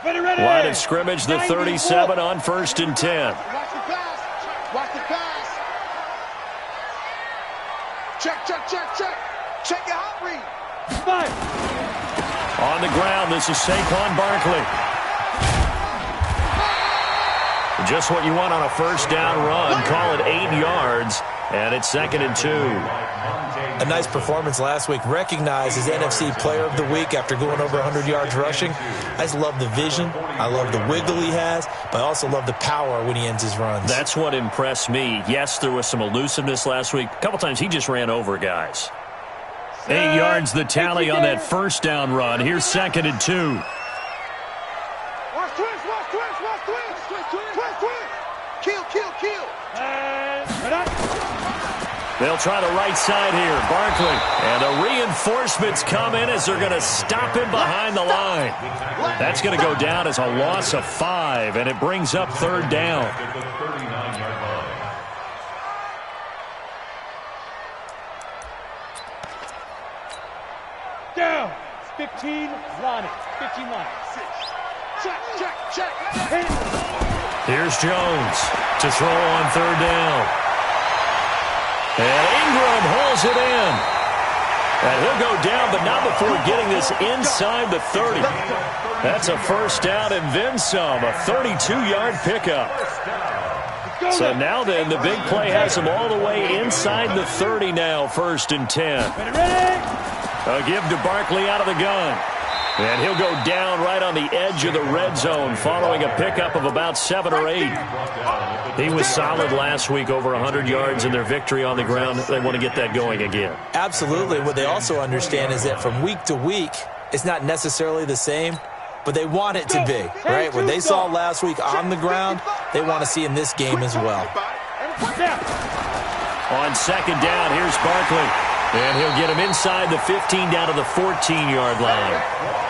Line of scrimmage, the 37 on 1st and 10. Watch the pass. Watch the pass. Check. Check your hot read. On the ground, this is Saquon Barkley. Just what you want on a first down run. Call it 8 yards, and it's 2nd and 2. A nice performance last week. Recognized as NFC Player of the Week after going over 100 yards rushing. I just love the vision. I love the wiggle he has, but I also love the power when he ends his runs. That's what impressed me. Yes, there was some elusiveness last week. A couple times he just ran over guys. 8 yards the tally on that first down run. Here's 2nd and 2. Kill. They'll try the right side here. Barkley. And the reinforcements come in as they're going to stop him behind the line. That's going to go down as a loss of 5, and it brings up 3rd down. Down. 15 line. 15 line. Check. Here's Jones to throw on 3rd down. And Ingram holds it in. And he'll go down, but not before getting this inside the 30. That's a first down and then some. A 32-yard pickup. So now then, the big play has him all the way inside the 30 now, 1st and 10. A give to Barkley out of the gun. And he'll go down right on the edge of the red zone following a pickup of about 7 or 8. He was solid last week, over 100 yards in their victory on the ground. They want to get that going again. Absolutely. What they also understand is that from week to week, it's not necessarily the same, but they want it to be, right? What they saw last week on the ground, they want to see in this game as well. On 2nd down, here's Barkley. And he'll get him inside the 15 down to the 14-yard line.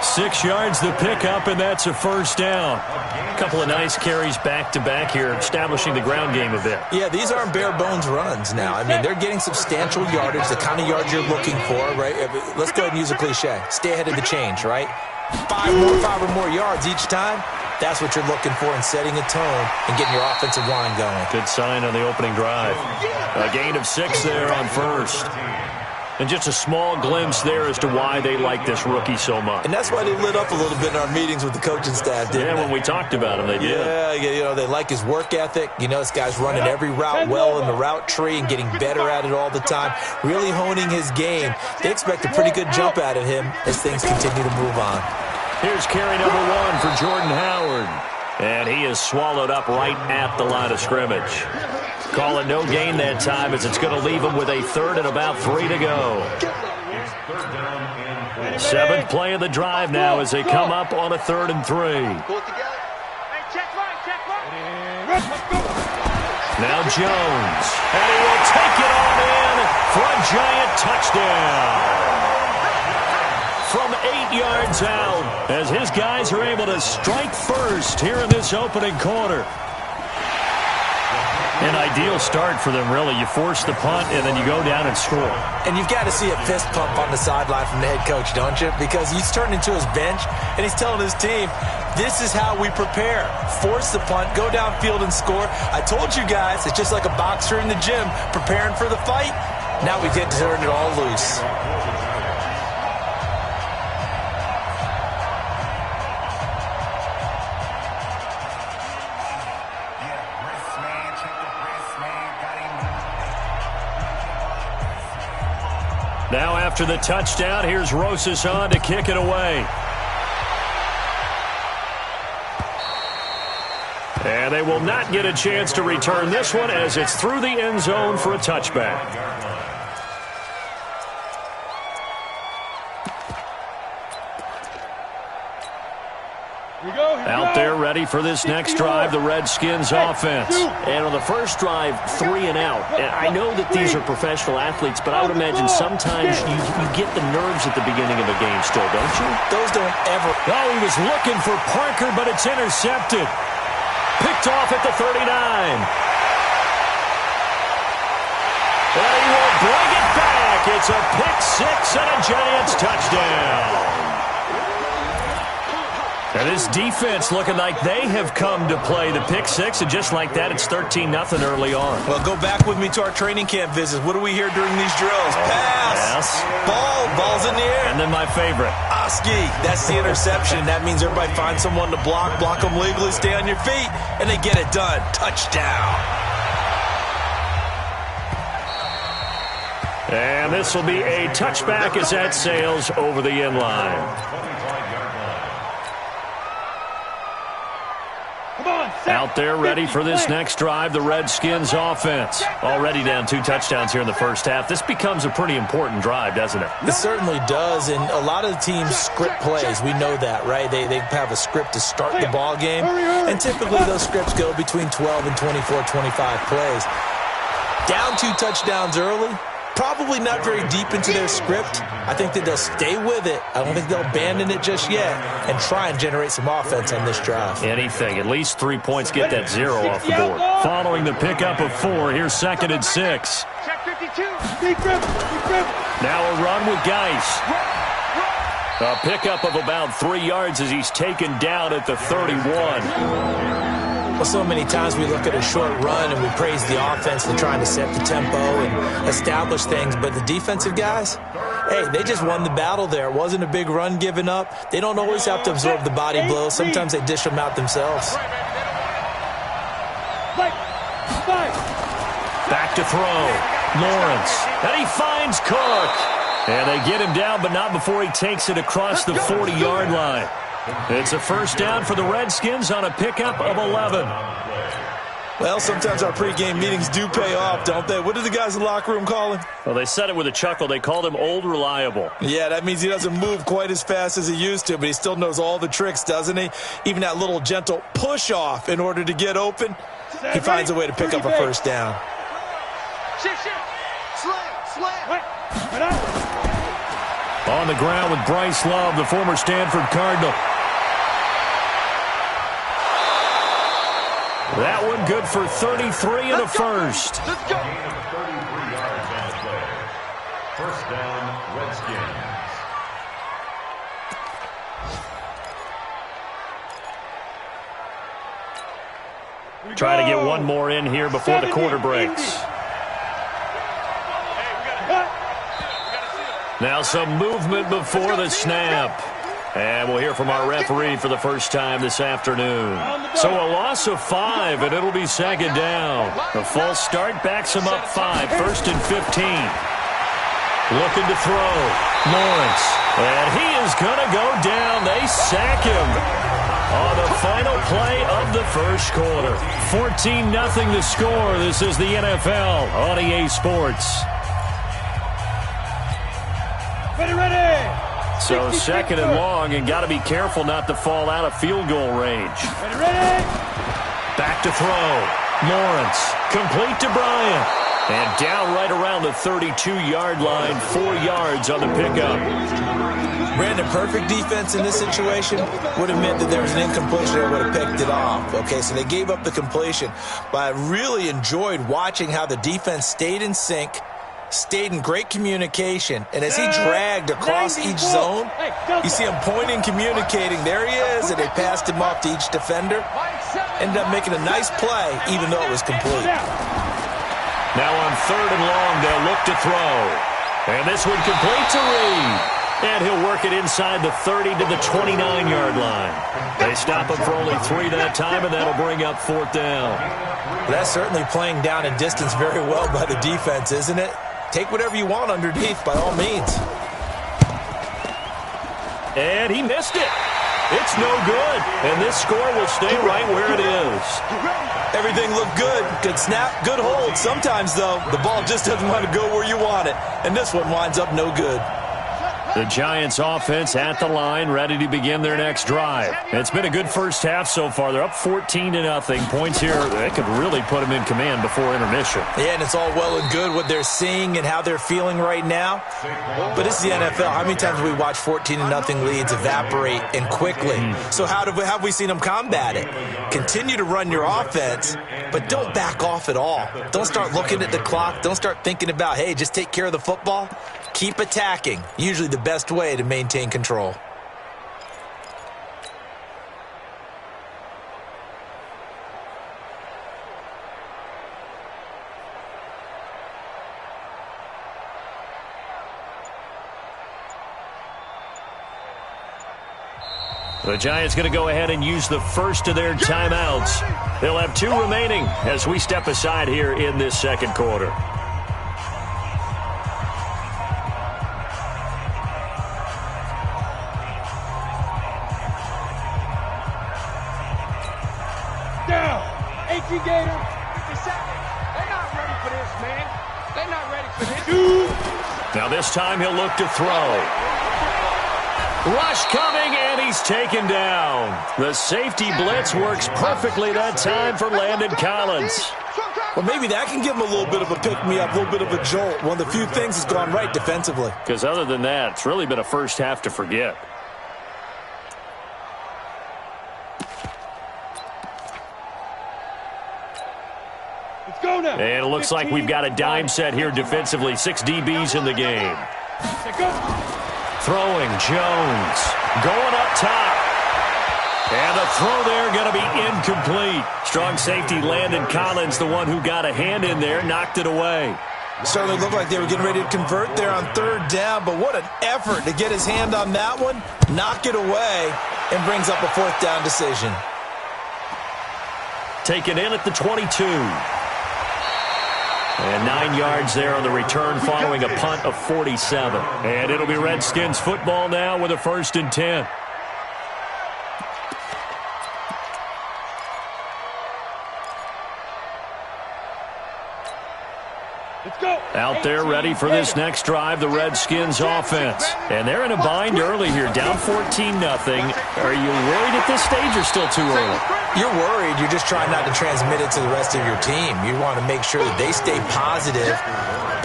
6 yards the pickup, and that's a first down. A couple of nice carries back-to-back here, establishing the ground game a bit. Yeah, these aren't bare-bones runs now. I mean, they're getting substantial yardage, the kind of yards you're looking for, right? Let's go ahead and use a cliche. Stay ahead of the change, right? 5 or more yards each time. That's what you're looking for in setting a tone and getting your offensive line going. Good sign on the opening drive. A gain of 6 there on 1st. And just a small glimpse there as to why they like this rookie so much. And that's why they lit up a little bit in our meetings with the coaching staff, didn't they? When we talked about him, they did. Yeah, they like his work ethic. You know, this guy's running every route well in the route tree and getting better at it all the time, really honing his game. They expect a pretty good jump out of him as things continue to move on. Here's carry number 1 for Jordan Howard. And he is swallowed up right at the line of scrimmage. Call it no gain that time as it's going to leave him with a 3rd and about 3 to go. 7th play of the drive now as they come up on a 3rd and 3. Now Jones. And he will take it on in for a giant touchdown. From 8 yards out as his guys are able to strike first here in this opening quarter. An ideal start for them, really. You force the punt, and then you go down and score. And you've got to see a fist pump on the sideline from the head coach, don't you? Because he's turned into his bench, and he's telling his team, this is how we prepare. Force the punt, go downfield and score. I told you guys, it's just like a boxer in the gym preparing for the fight. Now we get to turn it all loose. Now after the touchdown, here's Rosas on to kick it away. And they will not get a chance to return this one as it's through the end zone for a touchback. Out there ready for this next drive, the Redskins offense. And on the first drive, 3 and out. And I know that these are professional athletes, but I would imagine sometimes you get the nerves at the beginning of a game still, don't you? Those don't ever. Oh, he was looking for Parker, but it's intercepted. Picked off at the 39. And he will bring it back. It's a pick 6 and a Giants touchdown. And this defense looking like they have come to play. The pick six, and just like that, it's 13-0 early on. Well, go back with me to our training camp visits. What do we hear during these drills? Pass. Yes. Ball's in the air. And then my favorite. Oski, that's the interception. That means everybody finds someone to block them legally, stay on your feet, and they get it done. Touchdown. And this will be a touchback as that sails over the end line. Out there ready for this next drive, the Redskins offense. Already down 2 touchdowns here in the first half. This becomes a pretty important drive, doesn't it? It certainly does, and a lot of the teams script plays. We know that, right? They have a script to start the ball game, and typically those scripts go between 12 and 24, 25 plays. Down 2 touchdowns early, probably not very deep into their script. I think that they'll stay with it. I don't think they'll abandon it just yet and try and generate some offense on this drive. Anything. At least 3 points. Get that 0 off the board. Following the pickup of 4, here's 2nd and 6. Check 52. Now a run with Geis. A pickup of about 3 yards as he's taken down at the 31. Well, so many times we look at a short run and we praise the offense for trying to set the tempo and establish things, but the defensive guys, hey, they just won the battle there. It wasn't a big run given up. They don't always have to absorb the body blows. Sometimes they dish them out themselves. Back to throw. Lawrence. And he finds Cook. And they get him down, but not before he takes it across the 40-yard line. It's a first down for the Redskins on a pickup of 11. Well, sometimes our pregame meetings do pay off, don't they? What did the guys in the locker room call him? Well, they said it with a chuckle. They called him Old Reliable. Yeah, that means he doesn't move quite as fast as he used to, but he still knows all the tricks, doesn't he? Even that little gentle push-off in order to get open, he finds a way to pick up a first down. Slam. On the ground with Bryce Love, the former Stanford Cardinal. That one good for 33 and a first. Let's go. 33 yards on the play. First down, Redskins. Try to get one more in here before the quarter breaks. Now some movement before the snap. And we'll hear from our referee for the first time this afternoon. So a loss of 5, and it'll be 2nd down. The false start backs him up 5, 1st and 15. Looking to throw. Lawrence. And he is going to go down. They sack him on the final play of the first quarter. 14-0 the score. This is the NFL on EA Sports. Ready. So 2nd and long, and got to be careful not to fall out of field goal range. Ready. Back to throw. Lawrence. Complete to Bryant. And down right around the 32-yard line, 4 yards on the pickup. Brandon, perfect defense in this situation would have meant that there was an incompletion that would have picked it off. Okay, so they gave up the completion. But I really enjoyed watching how the defense stayed in sync, stayed in great communication, and as he dragged across each zone, you see him pointing, communicating. There he is, and they passed him off to each defender. Ended up making a nice play, even though it was complete. Now on 3rd and long, they'll look to throw. And this one complete to Reed. And he'll work it inside the 30 to the 29-yard line. They stop him for only 3 that time, and that'll bring up 4th down. That's certainly playing down a distance very well by the defense, isn't it? Take whatever you want underneath, by all means. And he missed it. It's no good. And this score will stay right where it is. Everything looked good. Good snap, good hold. Sometimes, though, the ball just doesn't want to go where you want it. And this one winds up no good. The Giants offense at the line, ready to begin their next drive. It's been a good first half so far. They're up 14-0. Points here, they could really put them in command before intermission. Yeah, and it's all well and good what they're seeing and how they're feeling right now. But this is the NFL. How many times have we watched 14-0 leads evaporate and quickly? So how have we seen them combat it? Continue to run your offense, but don't back off at all. Don't start looking at the clock. Don't start thinking about, hey, just take care of the football. Keep attacking. Usually the best way to maintain control. The Giants going to go ahead and use the first of their timeouts. They'll have 2 remaining as we step aside here in this second quarter. Down. 18 Gator. 50 seconds. They're not ready for this, man. They're not ready for this. Now this time he'll look to throw. Rush coming, and he's taken down. The safety blitz works perfectly that time for Landon Collins. Well, maybe that can give him a little bit of a pick-me-up, a little bit of a jolt. One of the few things that's gone right defensively. Because other than that, it's really been a first half to forget. Let's go now. And it looks like we've got a dime set here defensively. 6 DBs in the game. Throwing, Jones, going up top. And the throw there going to be incomplete. Strong safety Landon Collins, the one who got a hand in there, knocked it away. Certainly looked like they were getting ready to convert there on 3rd down, but what an effort to get his hand on that one, knock it away, and brings up a 4th down decision. Taken in at the 22. And 9 yards there on the return following a punt of 47. And it'll be Redskins football now with a 1st and 10. Let's go. Out there ready for this next drive, the Redskins offense. And they're in a bind early here, down 14-0. Are you worried at this stage or still too early? You're worried. You're just trying not to transmit it to the rest of your team. You want to make sure that they stay positive.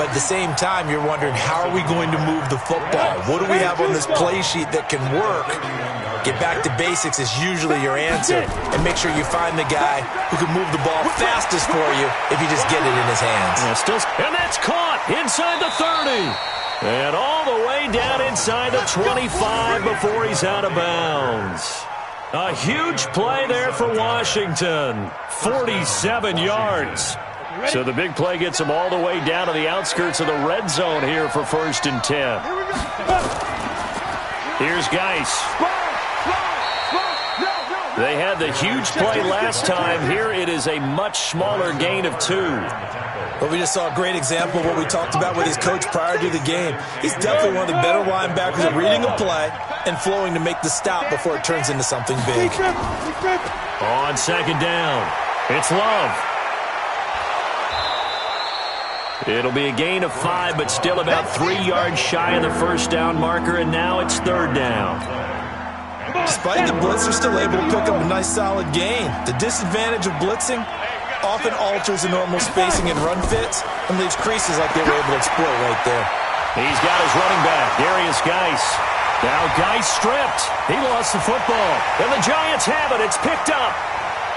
But at the same time, you're wondering, how are we going to move the football? What do we have on this play sheet that can work? Get back to basics is usually your answer. And make sure you find the guy who can move the ball fastest for you if you just get it in his hands. And that's caught inside the 30. And all the way down inside the 25 before he's out of bounds. A huge play there for Washington. 47 yards. So the big play gets him all the way down to the outskirts of the red zone here for 1st and 10. Here's Geis. They had the huge play last time. Here it is a much smaller gain of 2. Well, we just saw a great example of what we talked about with his coach prior to the game. He's definitely one of the better linebackers at reading a play and flowing to make the stop before it turns into something big. On 2nd down, it's Love. It'll be a gain of 5, but still about 3 yards shy of the 1st down marker, and now it's 3rd down. Despite the blitz, they're still able to pick up a nice solid gain. The disadvantage of blitzing often alters the normal spacing and run fits and leaves creases like they were able to exploit right there. He's got his running back, Darius Geis. Now Geis stripped. He lost the football. And the Giants have it. It's picked up.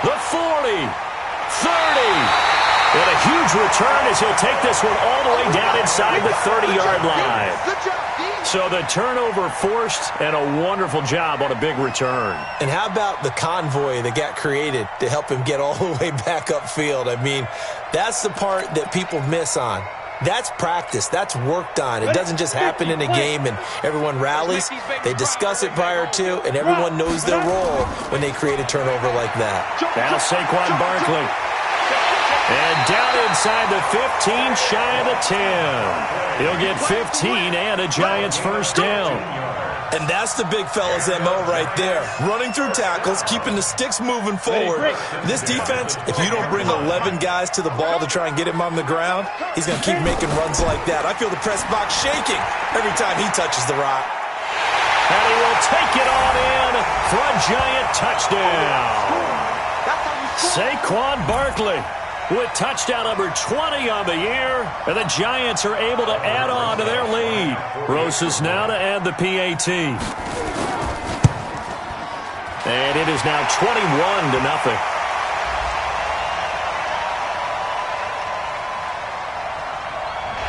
The 40, 30. And a huge return as he'll take this one all the way down inside the 30-yard line. So the turnover forced, and a wonderful job on a big return. And how about the convoy that got created to help him get all the way back upfield? I mean, that's the part that people miss on. That's practice. That's worked on. It doesn't just happen in a game and everyone rallies. They discuss it prior to, and everyone knows their role when they create a turnover like that. Now Saquon Barkley. And down inside the 15, shy of the 10. He'll get 15 and a Giants 1st down. And that's the big fella's MO right there. Running through tackles, keeping the sticks moving forward. This defense, if you don't bring 11 guys to the ball to try and get him on the ground, he's going to keep making runs like that. I feel the press box shaking every time he touches the rock. And he will take it on in for a Giant touchdown. Saquon Barkley with touchdown number 20 on the year, and the Giants are able to add on to their lead. Rosas now to add the PAT. And it is now 21-0.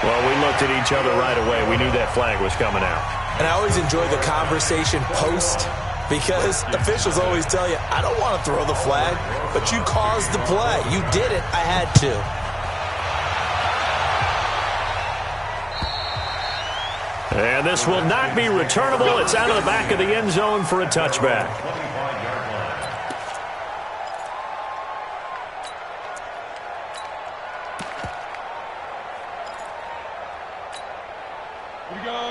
Well, we looked at each other right away. We knew that flag was coming out. And I always enjoy the conversation post, because officials always tell you, I don't want to throw the flag, but you caused the play. You did it. I had to. And this will not be returnable. It's out of the back of the end zone for a touchback.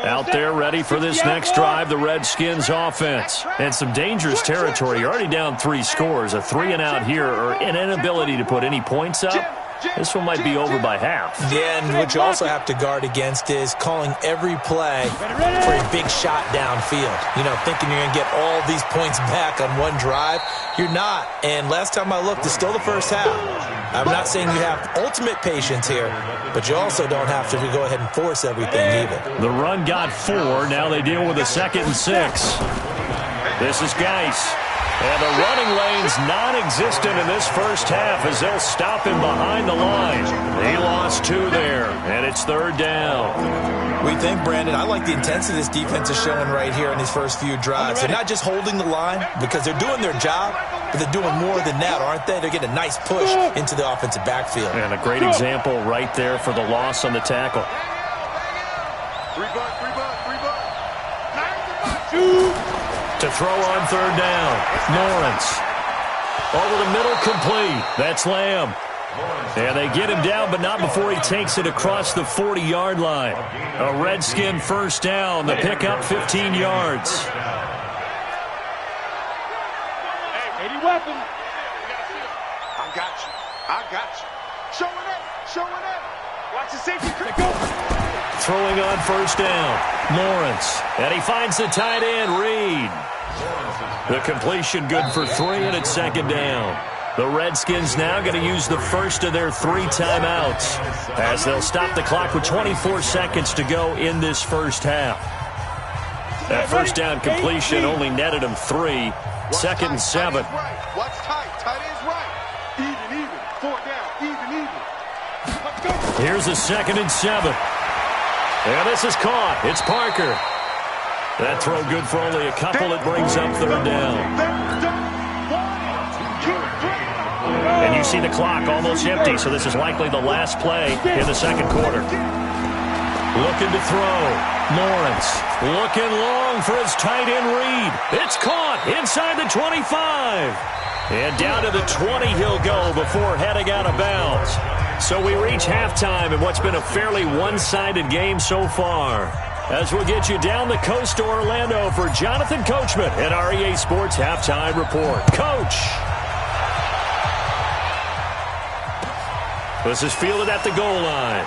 Out there ready for this next drive, the Redskins offense. And some dangerous territory. You're already down 3 scores. A 3-and-out here or an inability to put any points up. This one might be over by half. Yeah, and what you also have to guard against is calling every play for a big shot downfield. You know, thinking you're going to get all these points back on one drive. You're not. And last time I looked, it's still the first half. I'm not saying you have ultimate patience here, but you also don't have to go ahead and force everything either. The run got 4. Now they deal with a 2nd and 6. This is Geis. And the running lane's non-existent in this first half as they'll stop him behind the line. He lost 2 there, and it's 3rd down. We think, Brandon, I like the intensity this defense is showing right here in these first few drives. They're not just holding the line because they're doing their job, but they're doing more than that, aren't they? They're getting a nice push into the offensive backfield. And a great example right there for the loss on the tackle. To throw on 3rd down, Lawrence. Over the middle, complete. That's Lamb. And they get him down, but not before he takes it across the 40-yard line. A Redskin first down. The pickup 15 yards. Hey, 80 weapon. I got you. I got you. Showing up. Showing up. Watch the safety. Throwing on 1st down, Lawrence. And he finds the tight end, Reed. The completion good for 3, and it's 2nd down. The Redskins now going to use the first of their 3 timeouts as they'll stop the clock with 24 seconds to go in this first half. That first down completion only netted him 3. 2nd and 7. Watch tight. Tight end's right. Even. 4 down. Even. Let's go. Here's a 2nd and 7. And this is caught. It's Parker. That throw good for only a couple. It brings up 3rd down. And you see the clock almost empty, so this is likely the last play in the 2nd quarter. Looking to throw. Lawrence looking long for his tight end, Reed. It's caught inside the 25. And down to the 20 he'll go before heading out of bounds. So we reach halftime in what's been a fairly one-sided game so far. As we'll get you down the coast to Orlando for Jonathan Coachman at our EA Sports Halftime Report. Coach! This is fielded at the goal line.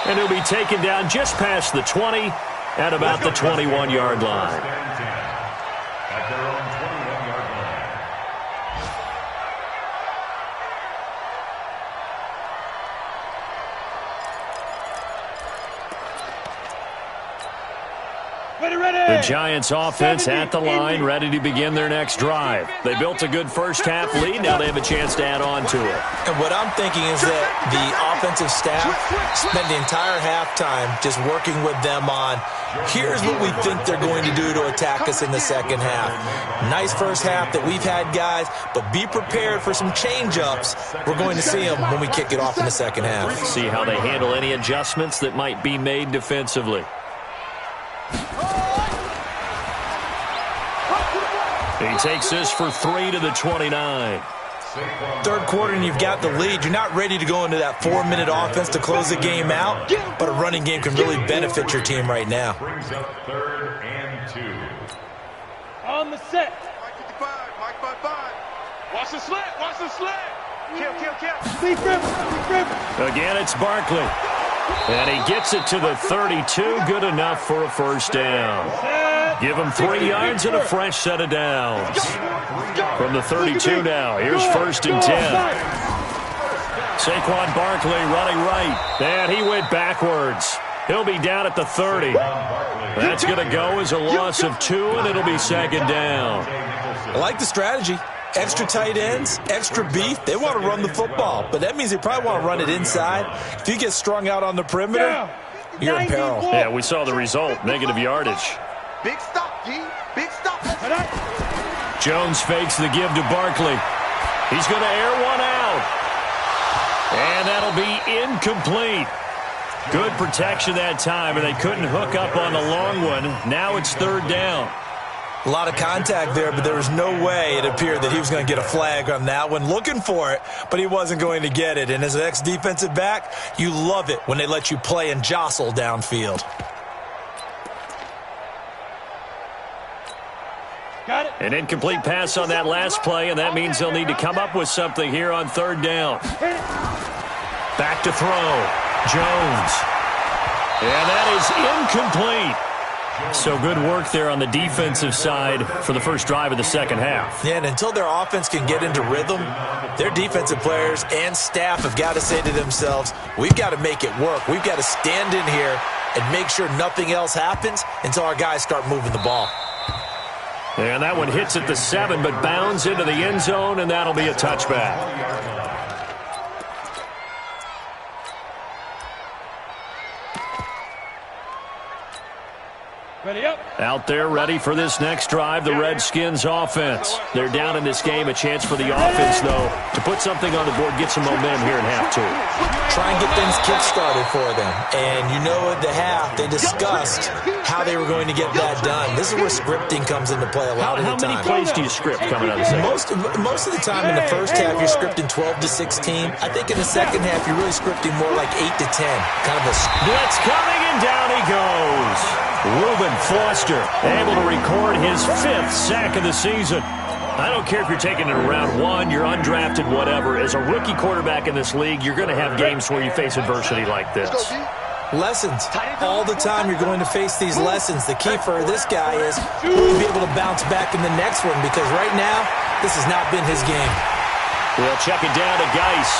And he'll be taken down just past the 20 at about the 21-yard line. At their own 21-yard line. The Giants offense at the line, ready to begin their next drive. They built a good first half lead. Now they have a chance to add on to it. And what I'm thinking is that the offensive staff spent the entire halftime just working with them on, here's what we think they're going to do to attack us in the second half. Nice first half that we've had, guys, but be prepared for some change-ups. We're going to see them when we kick it off in the second half. See how they handle any adjustments that might be made defensively. He takes this for 3 to the 29. Third quarter and you've got the lead. You're not ready to go into that 4-minute offense to close the game out, but a running game can really benefit your team right now. Brings up 3rd and 2. On the set. Mike 55. Mike 55. Watch the slant. Watch the slant. Kill. Deep rip. Again, it's Barkley. And he gets it to the 32. Good enough for a first down. Give him 3 yards and a fresh set of downs. From the 32 now, here's 1st and 10. Saquon Barkley running right. And he went backwards. He'll be down at the 30. That's going to go as a loss of 2, and it'll be 2nd down. I like the strategy. Extra tight ends, extra beef. They want to run the football, but that means they probably want to run it inside. If you get strung out on the perimeter, you're in peril. Yeah, we saw the result, negative yardage. Big stop, G. Big stop. Jones fakes the give to Barkley. He's going to air one out. And that'll be incomplete. Good protection that time, and they couldn't hook up on the long one. Now it's 3rd down. A lot of contact there, but there was no way it appeared that he was going to get a flag on that one. Looking for it, but he wasn't going to get it. And as an ex-defensive back, you love it when they let you play and jostle downfield. Got it. An incomplete pass on that last play, and that means they'll need to come up with something here on third down. Back to throw. Jones. And that is incomplete. So good work there on the defensive side for the first drive of the second half. Yeah, and until their offense can get into rhythm, their defensive players and staff have got to say to themselves, we've got to make it work. We've got to stand in here and make sure nothing else happens until our guys start moving the ball. And that one hits at the 7, but bounds into the end zone, and that'll be a touchback. Ready up. Out there ready for this next drive, the Redskins offense. They're down in this game. A chance for the offense, though, to put something on the board, get some momentum here in half two. Try and get things kick-started for them. And you know at the half, they discussed how they were going to get that done. This is where scripting comes into play a lot of the time. How many plays do you script coming out of the second? Most of the time in the first half, you're scripting 12 to 16. I think in the second half, you're really scripting more like 8 to 10. Kind of a blitz coming, and down he goes. Reuben Foster able to record his 5th sack of the season. I don't care if you're taking it in round 1, you're undrafted, whatever. As a rookie quarterback in this league, you're going to have games where you face adversity like this. Lessons. All the time you're going to face these lessons. The key for this guy is will he be able to bounce back in the next one, because right now, this has not been his game. We'll check it down to Geis.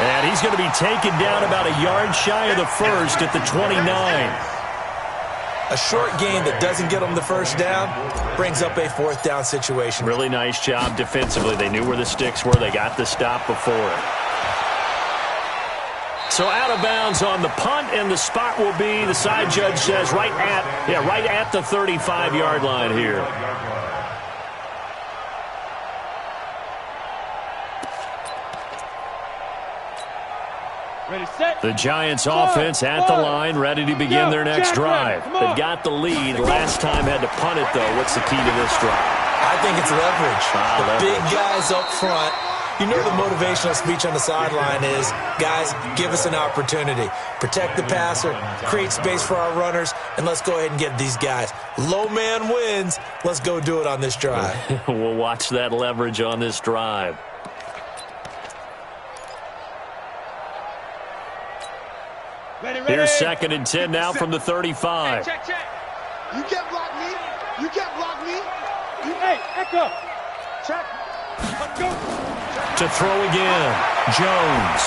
And he's going to be taken down about a yard shy of the first at the 29. A short gain that doesn't get them the first down brings up a 4th down situation. Really nice job defensively. They knew where the sticks were. They got the stop before it. So out of bounds on the punt, and the spot will be, the side judge says, right at the 35-yard line here. Ready, set. The Giants offense at the line, ready to begin their next drive. They've got the lead. Last time had to punt it, though. What's the key to this drive? I think it's leverage. The big guys up front. You know the motivational speech on the sideline is, guys, give us an opportunity. Protect the passer, create space for our runners, and let's go ahead and get these guys. Low man wins. Let's go do it on this drive. We'll watch that leverage on this drive. Ready. Here's 2nd and 10 now from the 35. Check. You can't block me. You can't block me. Hey, echo. Check. Let's go. To throw again. Jones.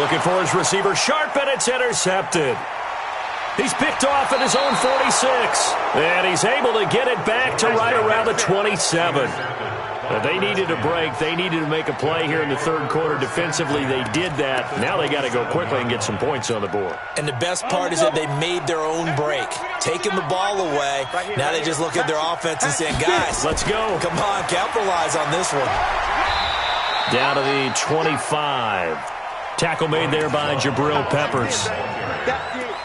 Looking for his receiver. Sharp, and it's intercepted. He's picked off at his own 46. And he's able to get it back to right around the 27. They needed a break. They needed to make a play here in the third quarter. Defensively, they did that. Now they got to go quickly and get some points on the board. And the best part is that they made their own break. Taking the ball away. Now they just look at their offense and saying, guys, let's go. Come on, capitalize on this one. Down to the 25. Tackle made there by Jabril Peppers.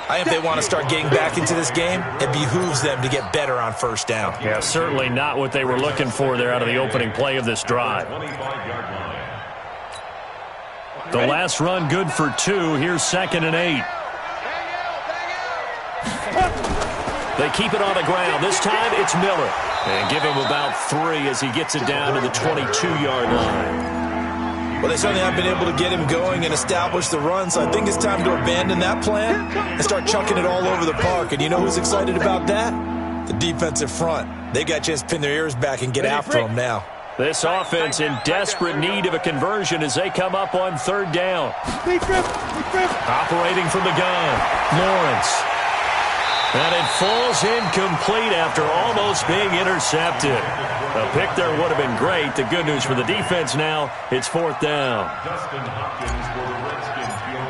I think if they want to start getting back into this game, it behooves them to get better on first down. Yeah, certainly not what they were looking for there out of the opening play of this drive. The last run good for 2. Here's 2nd and 8. They keep it on the ground. This time it's Miller. And give him about 3 as he gets it down to the 22-yard line. Well, they certainly have been able to get him going and establish the run, so I think it's time to abandon that plan and start chucking it all over the park. And you know who's excited about that? The defensive front. They got a chance to pin their ears back and get after him now. This offense in desperate need of a conversion as they come up on 3rd down. Operating from the gun, Lawrence. And it falls incomplete after almost being intercepted. A pick there would have been great. The good news for the defense now, it's 4th down. Dustin Hopkins for the Redskins field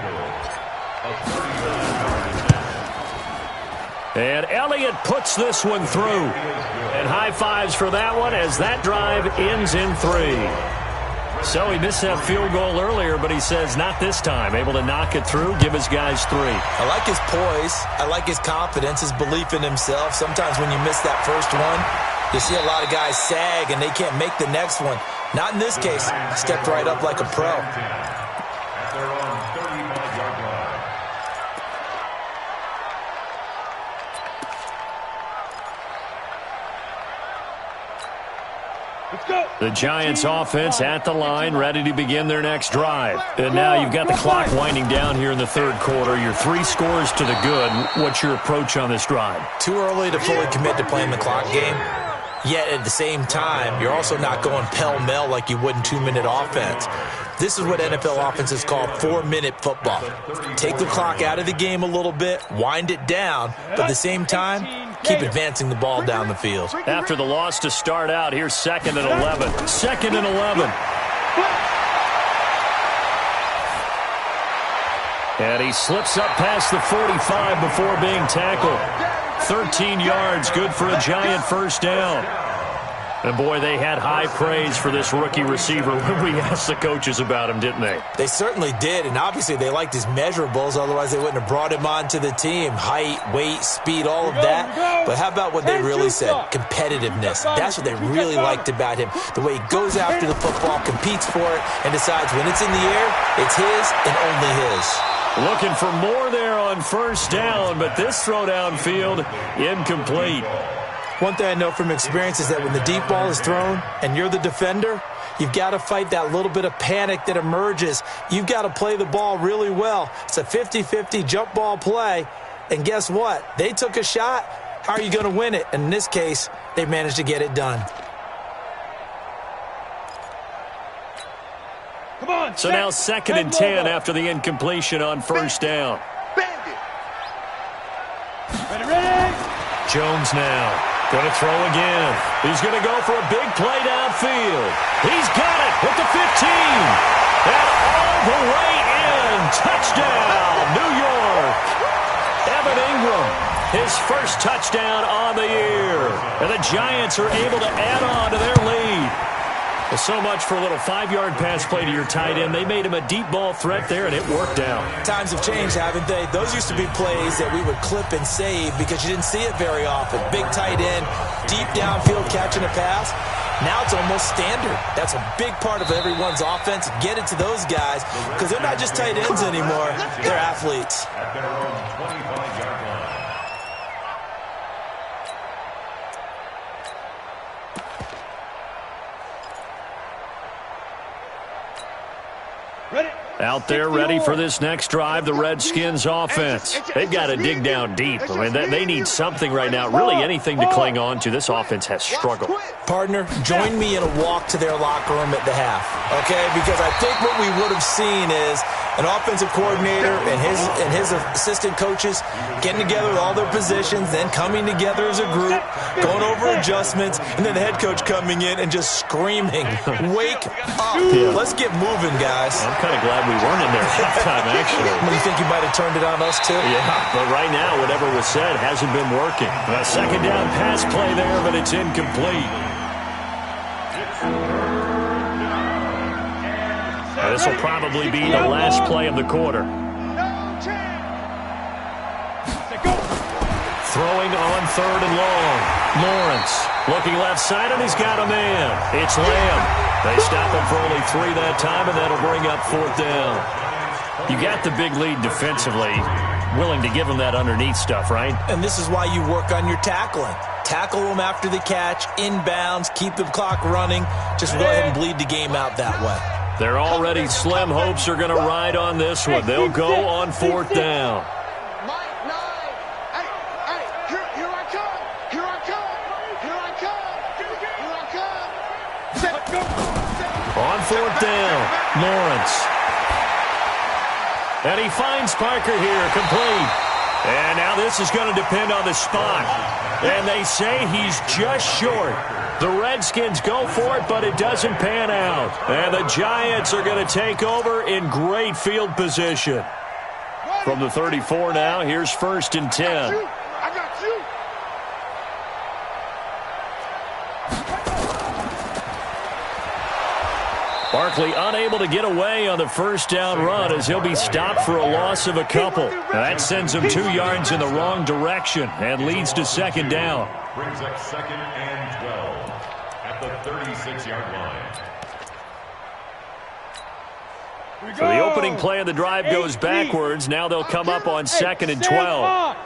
goal. And Elliott puts this one through. And high fives for that one as that drive ends in 3. So he missed that field goal earlier, but he says not this time. Able to knock it through, give his guys 3. I like his poise. I like his confidence, his belief in himself. Sometimes when you miss that first one, you see a lot of guys sag and they can't make the next one. Not in this case. Stepped right up like a pro. At their own 35-yard line. Let's go. The Giants offense at the line, ready to begin their next drive. And now you've got the clock winding down here in the third quarter. Your 3 scores to the good. What's your approach on this drive? Too early to fully commit to playing the clock game. Yet at the same time, you're also not going pell-mell like you would in 2-minute offense. This is what NFL offenses call 4-minute football. Take the clock out of the game a little bit, wind it down, but at the same time, keep advancing the ball down the field. After the loss to start out, here's 2nd and 11. 2nd and 11. And he slips up past the 45 before being tackled. 13 yards, good for a Giant first down. And, boy, they had high praise for this rookie receiver when we asked the coaches about him, didn't they? They certainly did, and obviously they liked his measurables. Otherwise, they wouldn't have brought him onto the team. Height, weight, speed, all of that. But how about what they really said? Competitiveness. That's what they really liked about him. The way he goes after the football, competes for it, and decides when it's in the air, it's his and only his. Looking for more there on first down, but this throw downfield, incomplete. One thing I know from experience is that when the deep ball is thrown and you're the defender, you've got to fight that little bit of panic that emerges. You've got to play the ball really well. It's a 50-50 jump ball play, and guess what? They took a shot. How are you going to win it? And in this case, they managed to get it done. Come on. So now 2nd and 10 after the incompletion on first down. Ready. Jones now. Going to throw again. He's going to go for a big play downfield. He's got it at the 15. And all the way in. Touchdown, New York. Evan Ingram, his first touchdown on the year. And the Giants are able to add on to their lead. Well, so much for a little 5-yard pass play to your tight end. They made him a deep ball threat there, and it worked out. Times have changed, haven't they? Those used to be plays that we would clip and save because you didn't see it very often. Big tight end, deep downfield catching a pass. Now it's almost standard. That's a big part of everyone's offense. Get it to those guys because they're not just tight ends anymore. They're athletes. At their own 25-yard line. Ready. Out there ready for this next drive, the Redskins offense. They've got to dig down deep. I mean, they need something right now, really anything to cling on to. This offense has struggled. Partner, join me in a walk to their locker room at the half, okay? Because I think what we would have seen is an offensive coordinator and his assistant coaches getting together with all their positions, then coming together as a group, going over adjustments, and then the head coach coming in and just screaming, "Wake up. Let's get moving, guys." I'm kind of glad we weren't in there at halftime, actually. You think you might have turned it on us, too? Yeah, but right now, whatever was said hasn't been working. A 2nd down pass play there, but it's incomplete. This will probably be the last play of the quarter. Throwing on 3rd and long. Lawrence looking left side, and he's got a man. It's Lamb. They stop him for only 3 that time, and that'll bring up 4th down. You got the big lead defensively. Willing to give him that underneath stuff, right? And this is why you work on your tackling. Tackle them after the catch, inbounds, keep the clock running. Just go ahead and bleed the game out that way. Their already slim hopes are going to ride on this one. They'll go on 4th down. On 4th down, Lawrence. And he finds Parker here, complete. And now this is going to depend on the spot. And they say he's just short. The Redskins go for it, but it doesn't pan out. And the Giants are going to take over in great field position. From the 34 now, here's 1st and 10. I got you. Barkley unable to get away on the first down run as he'll be stopped for a loss of a couple. That sends him 2 yards in the wrong direction and leads to second down. Brings up 2nd and 12 at the 36-yard line. So the opening play of the drive goes backwards. Now they'll come up on 2nd and 12.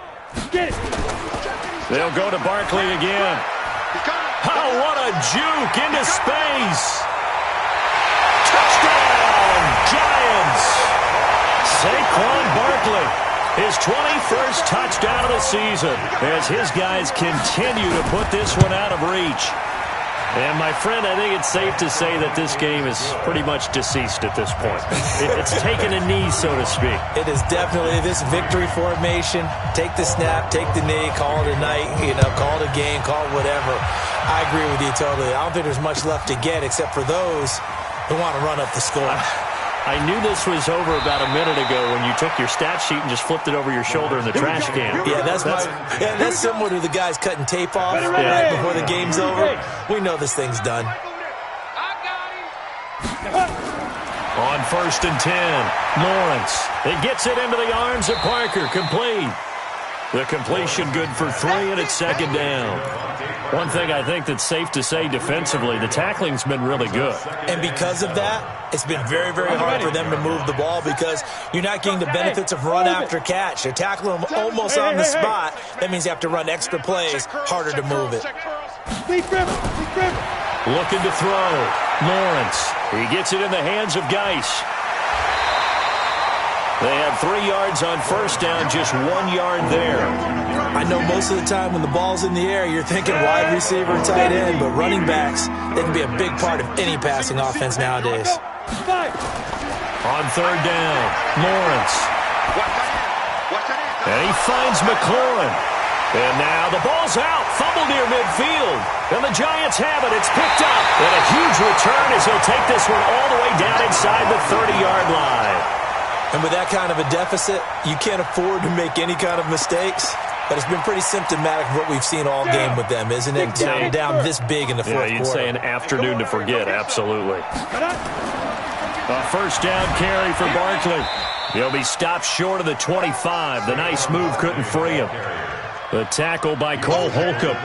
They'll go to Barkley again. Oh, what a juke into space. Touchdown, Giants. Saquon Barkley, his 21st touchdown of the season as his guys continue to put this one out of reach. And, my friend, I think it's safe to say that this game is pretty much deceased at this point. It's taken a knee, so to speak. It is definitely this victory formation. Take the snap, take the knee, call it a night, call it a game, call it whatever. I agree with you totally. I don't think there's much left to get except for those who want to run up the score. I knew this was over about a minute ago when you took your stat sheet and just flipped it over your shoulder in the trash can. Yeah, that's similar to the guys cutting tape off right before the game's over. We know this thing's done. On 1st and 10, Lawrence. It gets it into the arms of Parker. Complete. The completion good for 3, and it's 2nd down. One thing I think that's safe to say defensively, the tackling's been really good. And because of that, it's been very, very hard for them to move the ball because you're not getting the benefits of run after catch. They're tackling them almost on the spot. That means you have to run extra plays, harder to move it. Looking to throw. Lawrence. He gets it in the hands of Geis. They have 3 yards on first down, just 1 yard there. I know most of the time when the ball's in the air, you're thinking wide receiver, tight end, but running backs, they can be a big part of any passing offense nowadays. On 3rd down, Lawrence. And he finds McLaurin. And now the ball's out, fumble near midfield. And the Giants have it, it's picked up. And a huge return as he'll take this one all the way down inside the 30-yard line. And with that kind of a deficit, you can't afford to make any kind of mistakes. But it's been pretty symptomatic of what we've seen all game with them, isn't it? Down this big in the fourth quarter. You'd say an afternoon to forget, absolutely. A first down carry for Barkley. He'll be stopped short of the 25. The nice move couldn't free him. The tackle by Cole Holcomb.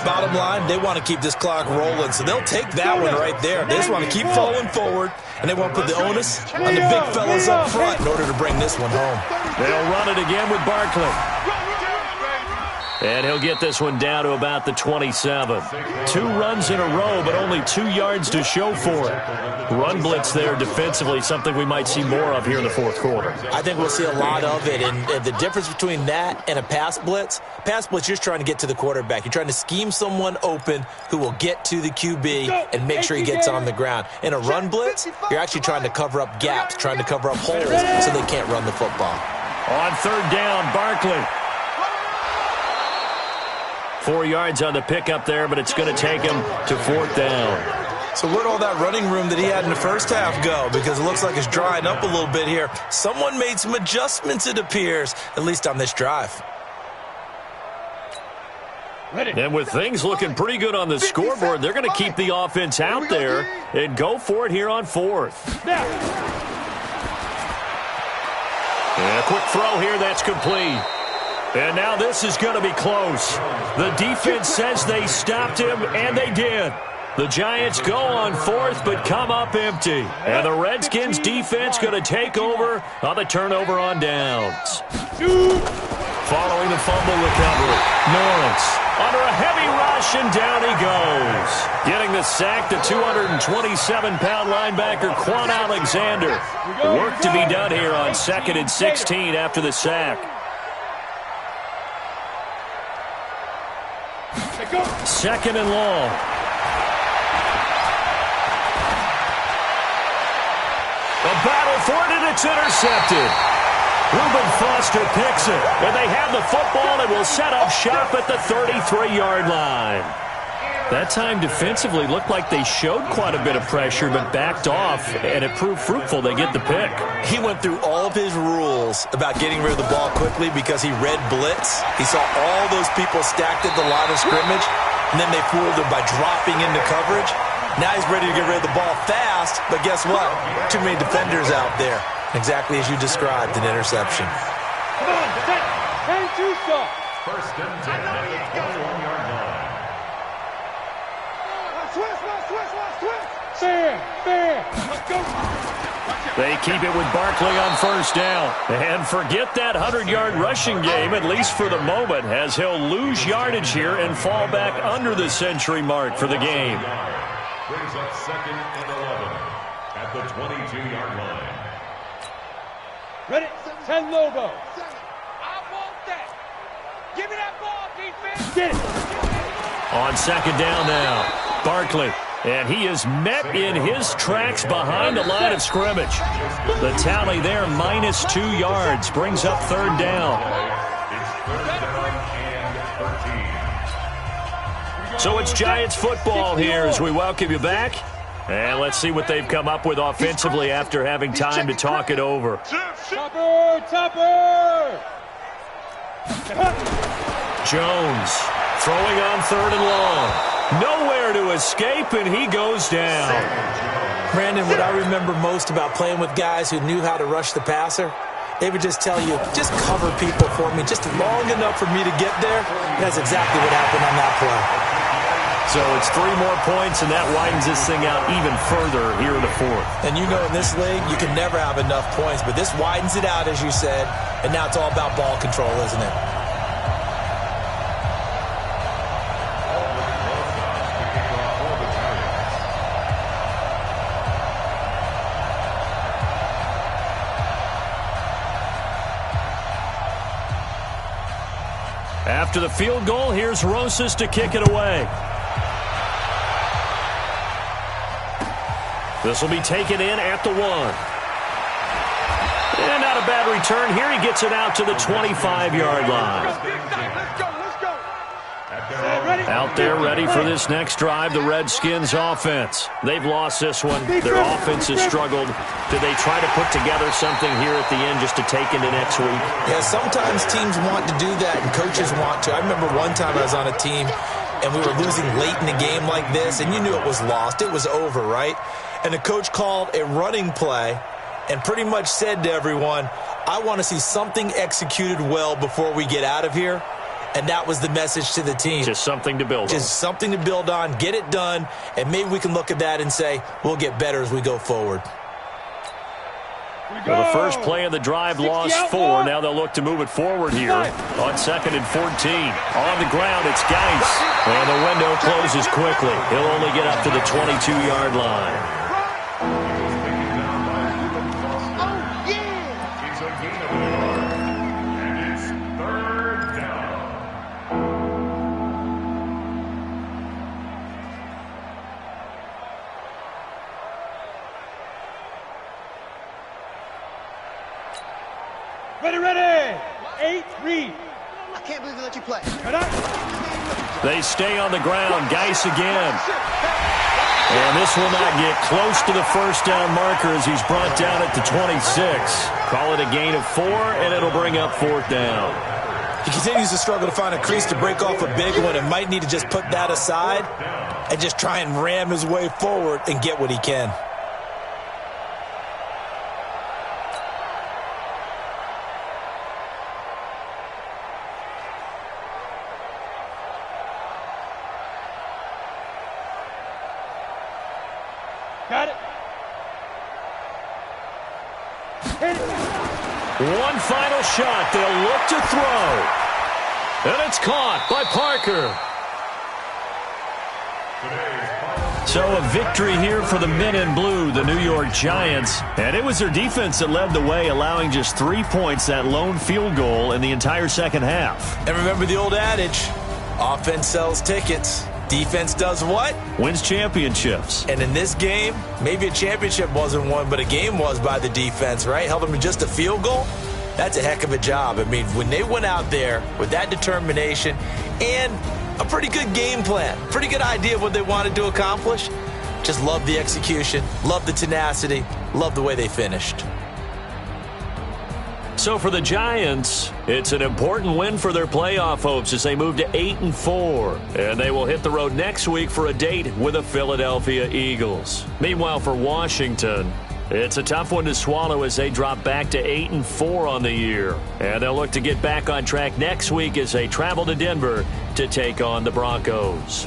Bottom line, they want to keep this clock rolling, so they'll take that one right there. They just want to keep falling forward, and they want to put the onus on the big fellas up front in order to bring this one home. They'll run it again with Barkley. And he'll get this one down to about the 27. 2 runs in a row, but only 2 yards to show for it. Run blitz there defensively, something we might see more of here in the fourth quarter. I think we'll see a lot of it, and the difference between that and a pass blitz, you're just trying to get to the quarterback. You're trying to scheme someone open who will get to the QB and make sure he gets on the ground. In a run blitz, you're actually trying to cover up gaps, trying to cover up holes so they can't run the football. On 3rd down, Barkley. 4 yards on the pickup there, but it's going to take him to 4th down. So where'd all that running room that he had in the first half go? Because it looks like it's drying up a little bit here. Someone made some adjustments, it appears, at least on this drive. And with things looking pretty good on the scoreboard, they're going to keep the offense out there and go for it here on 4th. And a quick throw here, that's complete. And now this is going to be close. The defense says they stopped him, and they did. The Giants go on 4th, but come up empty. And the Redskins defense going to take over on the turnover on downs. Following the fumble recovery, Lawrence under a heavy rush, and down he goes. Getting the sack, the 227-pound linebacker, Quan Alexander. Work to be done here on 2nd and 16 after the sack. 2nd and long. A battle for it, and it's intercepted. Reuben Foster picks it, and they have the football and will set up shop at the 33-yard line. That time defensively looked like they showed quite a bit of pressure but backed off, and it proved fruitful. They get the pick. He went through all of his rules about getting rid of the ball quickly because he read blitz. He saw all those people stacked at the line of scrimmage, and then they fooled him by dropping into coverage. Now he's ready to get rid of the ball fast, but guess what? Too many defenders out there. Exactly as you described, an interception. Come on, set. And two stop. First and 10 at the 21-yard line. Switch. Fair. Let's go. They keep it with Barkley on first down. And forget that 100-yard rushing game, at least for the moment, as he'll lose yardage here and fall back under the century mark for the game. Brings up second and 11 at the 22-yard line. Ready? 10 Lobo. I want that. Give me that ball, defense. Get it. On second down now, Barkley. And he is met in his tracks behind the line of scrimmage. The tally there, -2 yards, brings up third down. It's third down and 13. So it's Giants football here as we welcome you back. And let's see what they've come up with offensively after having time to talk it over. Topper. Jones throwing on third and long. Nowhere to escape, and he goes down. Brandon, what I remember most about playing with guys who knew how to rush the passer, they would just tell you, just cover people for me, just long enough for me to get there. That's exactly what happened on that play. So it's 3 more points, and that widens this thing out even further here in the fourth. And you know in this league, you can never have enough points, but this widens it out, as you said, and now it's all about ball control, isn't it? After the field goal, here's Rosas to kick it away. This will be taken in at the 1. And not a bad return here. He gets it out to the 25-yard line. Let's go. Out there ready for this next drive, the Redskins offense. They've lost this one. Their offense has struggled. Did they try to put together something here at the end just to take into next week? Yeah, sometimes teams want to do that and coaches want to. I remember one time I was on a team and we were losing late in the game like this, and you knew it was lost. It was over, right? And the coach called a running play and pretty much said to everyone, I want to see something executed well before we get out of here. And that was the message to the team. Just something to build on. Just something to build on, get it done, and maybe we can look at that and say, we'll get better as we go forward. Well, the first play of the drive lost 4. Now they'll look to move it forward here on second and 14. On the ground, it's Geis. And the window closes quickly. He'll only get up to the 22-yard line. It's a gain of 1 yard, and it's third down. Ready. 8, read. I can't believe they let you play. They stay on the ground. Geis again. And this will not get close to the first down marker as he's brought down at the 26. Call it a gain of 4, and it'll bring up fourth down. He continues to struggle to find a crease to break off a big one and might need to just put that aside and just try and ram his way forward and get what he can. Got it. Hit it. One final shot. They'll look to throw. And it's caught by Parker. So a victory here for the men in blue, the New York Giants. And it was their defense that led the way, allowing just 3 points, that lone field goal in the entire second half. And remember the old adage, offense sells tickets. Defense does what? Wins championships. And in this game, maybe a championship wasn't won, but a game was by the defense, right? Held them to just a field goal. That's a heck of a job. I mean, when they went out there with that determination and a pretty good game plan, pretty good idea of what they wanted to accomplish, just love the execution, love the tenacity, love the way they finished. So for the Giants, it's an important win for their playoff hopes as they move to 8-4. And they will hit the road next week for a date with the Philadelphia Eagles. Meanwhile, for Washington, it's a tough one to swallow as they drop back to 8-4 on the year. And they'll look to get back on track next week as they travel to Denver to take on the Broncos.